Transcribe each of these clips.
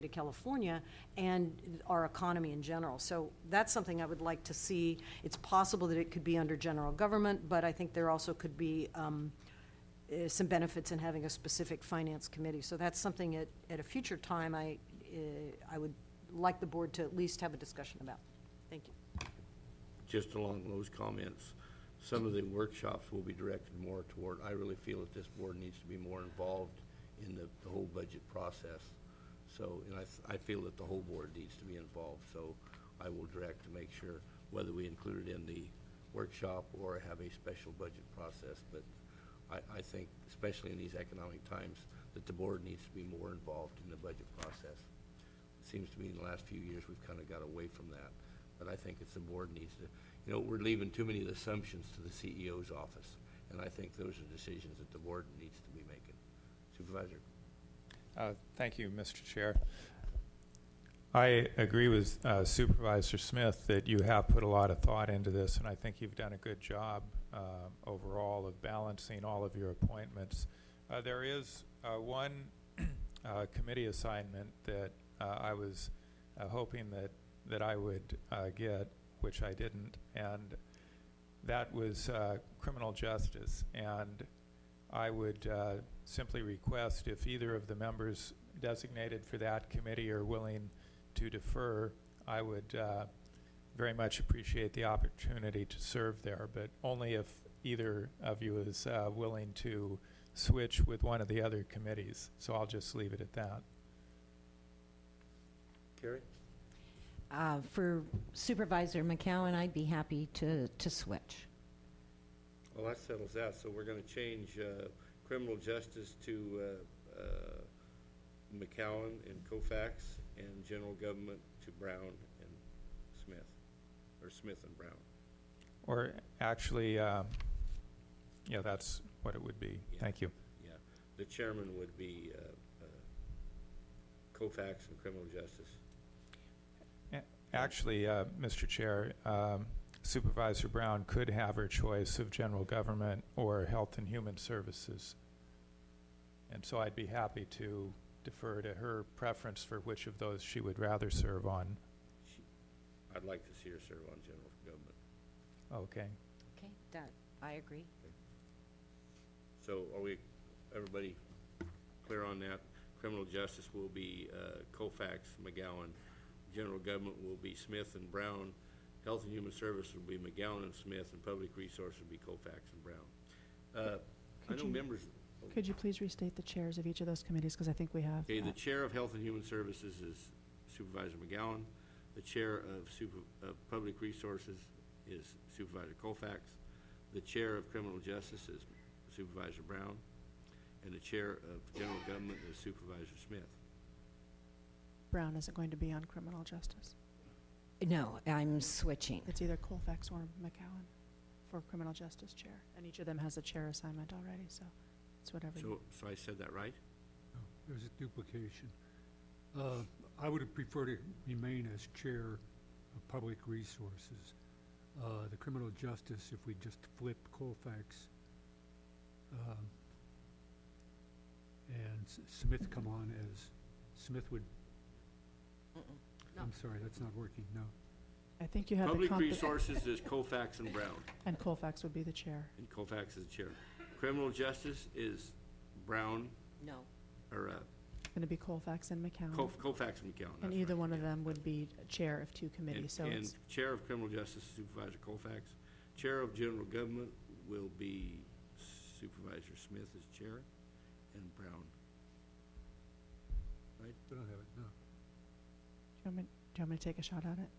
to California and our economy in general. So that's something I would like to see. It's possible that it could be under general government, but I think there also could be some benefits in having a specific finance committee. So that's something at a future time I would like the board to at least have a discussion about. Thank you. Just along those comments, some of the workshops will be directed more toward, I really feel that this board needs to be more involved in the whole budget process. So, and I feel that the whole board needs to be involved. So I will direct to make sure whether we include it in the workshop or have a special budget process. But I think, especially in these economic times, that the board needs to be more involved in the budget process. It seems to me in the last few years we've kind of got away from that. But I think it's the board needs to, you know, we're leaving too many assumptions to the CEO's office. And I think those are decisions that the board needs to be making. Supervisor. Thank you, Mr. Chair. I agree with Supervisor Smith that you have put a lot of thought into this, and I think you've done a good job overall of balancing all of your appointments. There is one committee assignment that I was hoping that I would get, which I didn't, and that was criminal justice. And I would simply request if either of the members designated for that committee are willing to defer, I would very much appreciate the opportunity to serve there, but only if either of you is willing to switch with one of the other committees. So I'll just leave it at that. Carrie? For Supervisor McCowan, I'd be happy to switch. Well, that settles that. So we're going to change criminal justice to McCowan and Koufax, and general government to Brown and Smith, or Smith and Brown. Or actually, yeah, that's what it would be. Yeah. Thank you. Yeah, the chairman would be Koufax and criminal justice. Actually, Mr. Chair, Supervisor Brown could have her choice of general government or health and human services. And so I'd be happy to defer to her preference for which of those she would rather serve on. I'd like to see her serve on general government. Okay. Okay, that I agree. Okay. So are we, everybody clear on that? Criminal justice will be Koufax, McGowan. General government will be Smith and Brown. Health and Human Services will be McGowan and Smith, and Public Resources will be Koufax and Brown. I know members. Could you please restate the chairs of each of those committees, because I think we have. Okay, the chair of Health and Human Services is Supervisor McGowan. The chair of Public Resources is Supervisor Koufax. The chair of Criminal Justice is Supervisor Brown. And the chair of General Government is Supervisor Smith. Brown isn't going to be on criminal justice. No, I'm switching. It's either Colfax or McCowan for criminal justice chair, and each of them has a chair assignment already, so it's whatever. So I said that right? No, there's a duplication. I would prefer to remain as chair of Public Resources. The criminal justice, if we just flip Colfax and Smith come on as Smith would. No. I'm sorry, that's not working. No. I think you have Public the Resources is Koufax and Brown. and Colfax would be the chair. And Koufax is the chair. Criminal Justice is Brown, No. or Going to be Colfax and McCowan. Koufax and McCowan. And that's either right. one of them would be chair of two committees. So And it's chair of Criminal Justice is Supervisor Koufax. Chair of General Government will be Supervisor Smith as chair, and Brown. Right? We don't have it. No. do you want me to take a shot at it?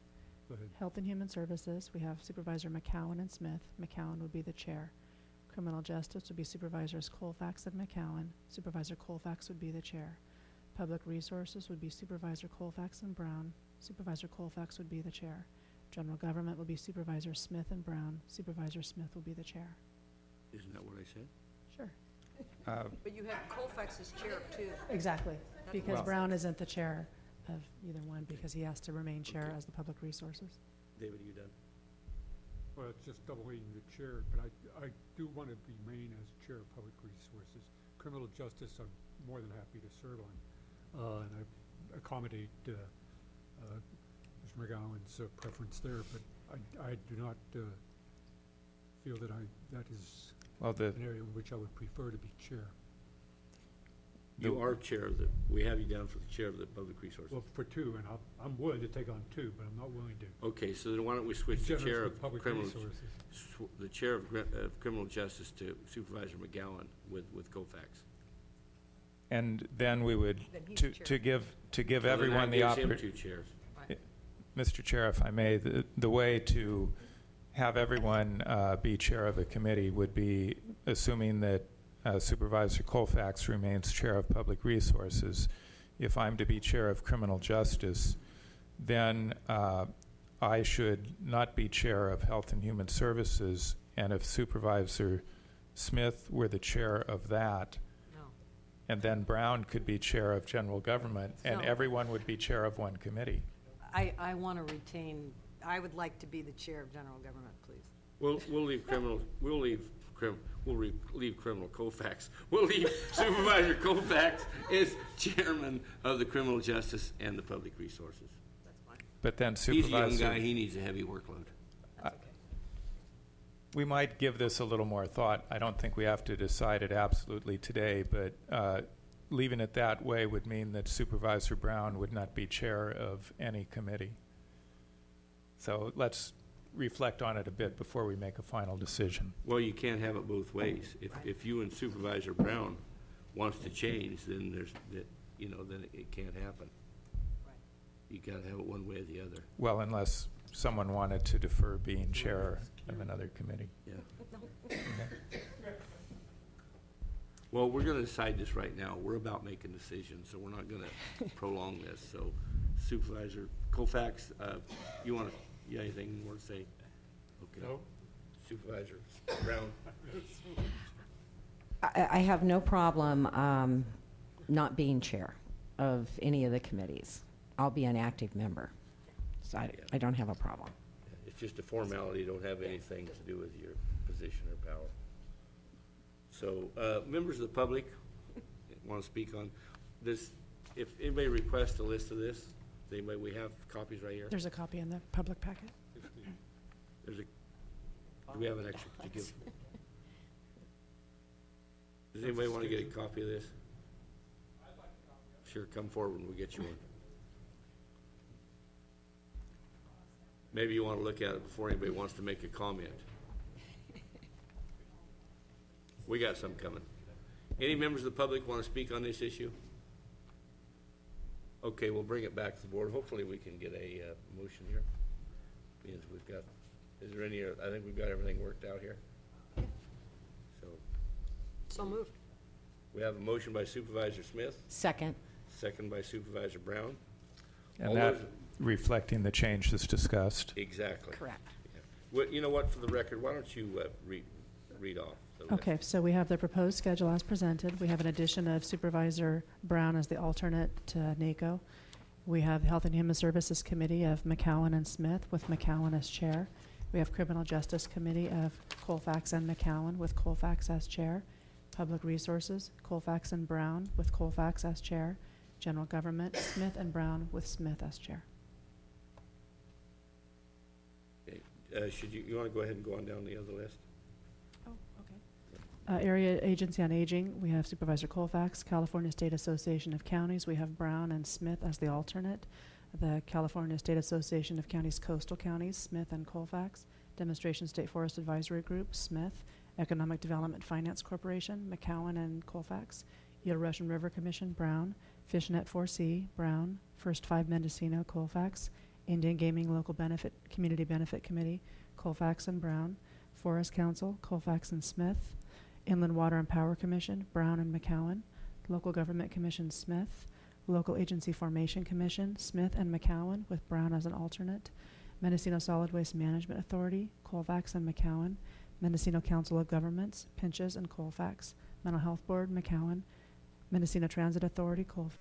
Go ahead. Health and Human Services, we have Supervisor McCowan and Smith. McCowan would be the chair. Criminal Justice would be Supervisors Colfax and McCowan. Supervisor Colfax would be the chair. Public Resources would be Supervisor Colfax and Brown. Supervisor Colfax would be the chair. General Government would be Supervisor Smith and Brown. Supervisor Smith will be the chair. Isn't that what I said? Sure. But you have Colfax as chair too. Exactly, because Well- Brown isn't the chair of either one because he has to remain chair as the Public Resources. David, are you done? Well, it's just doubling the chair, but I do want to remain as chair of Public Resources. Criminal Justice, I'm more than happy to serve on. And I accommodate Mr. McGowan's preference there, but I do not feel that that is Well, an area in which I would prefer to be chair. You are chair of the, we have you down for the chair of the Public Resources. Well, for two, and I'm willing to take on two, but I'm not willing to. Okay, so then why don't we switch the Generous chair with of public criminal, resources. the chair of criminal justice to Supervisor McGowan with Colfax? and then we would, Then he's to chair. give So then everyone that the gives him opportunity. two chairs. Mr. Chair, if I may, the way to have everyone be chair of a committee would be assuming that Supervisor Colfax remains chair of Public Resources. If I'm to be chair of Criminal Justice, then I should not be chair of Health and Human Services, and if Supervisor Smith were the chair of that, No. and then Brown could be chair of General Government, and No. everyone would be chair of one committee. I want to retain, I would like to be the chair of general government, please. We'll leave criminal, leave criminal Colfax. We'll leave Supervisor Colfax as chairman of the Criminal Justice and the Public Resources. That's fine. But then He's a young Supervisor, guy, he needs a heavy workload. That's okay. we might give this a little more thought. I don't think we have to decide it absolutely today, but leaving it that way would mean that Supervisor Brown would not be chair of any committee. So let's reflect on it a bit before we make a final decision. Well, you can't have it both ways. If you and Supervisor Brown wants to change, then then it can't happen. Right. You gotta have it one way or the other. Well, unless someone wanted to defer being chair of another committee. Yeah. Okay. Well, we're gonna decide this right now. We're about making decisions, so we're not gonna prolong this. So Supervisor Colfax, you have anything more to say? Okay. No. Supervisor Brown? I have no problem not being chair of any of the committees. I'll be an active member, so I don't have a problem. It's just a formality, don't have anything to do with your position or power. So, members of the public want to speak on this. If anybody requests a list of this, we have copies right here. There's a copy in the public packet. Do we have an extra to give? Does anybody want to get a copy of this? Sure, come forward and we'll get you one. Maybe you want to look at it before anybody wants to make a comment. We got some coming. Any members of the public want to speak on this issue? Okay, we'll bring it back to the board. Hopefully we can get a motion here. Because we've got, is there any, I think we've got everything worked out here. So moved. We have a motion by Supervisor Smith, Second. second by Supervisor Brown. All And that those- reflecting the change that's discussed. Exactly. Correct. Yeah. Well, you know what, for the record, why don't you read off the list? Okay, so we have the proposed schedule as presented. We have an addition of Supervisor Brown as the alternate to NACO. We have the Health and Human Services Committee of McCowan and Smith with McCowan as chair. We have Criminal Justice Committee of Colfax and McCowan with Colfax as chair. Public Resources, Colfax and Brown with Colfax as chair. General Government, Smith and Brown with Smith as chair. Should you want to go ahead and go on down the other list? Oh, okay. Area Agency on Aging, we have Supervisor Colfax. California State Association of Counties, we have Brown and Smith as the alternate. The California State Association of Counties, Coastal Counties, Smith and Colfax. Demonstration State Forest Advisory Group, Smith. Economic Development Finance Corporation, McCowan and Colfax. Eel Russian River Commission, Brown. Fishnet 4C, Brown. First Five Mendocino, Colfax. Indian Gaming Local Benefit Community Benefit Committee, Colfax and Brown. Forest Council, Colfax and Smith. Inland Water and Power Commission, Brown and McCowan. Local Government Commission, Smith. Local Agency Formation Commission, Smith and McCowan with Brown as an alternate. Mendocino Solid Waste Management Authority, Colfax and McCowan. Mendocino Council of Governments, Pinches and Colfax. Mental Health Board, McCowan. Mendocino Transit Authority, Colfax.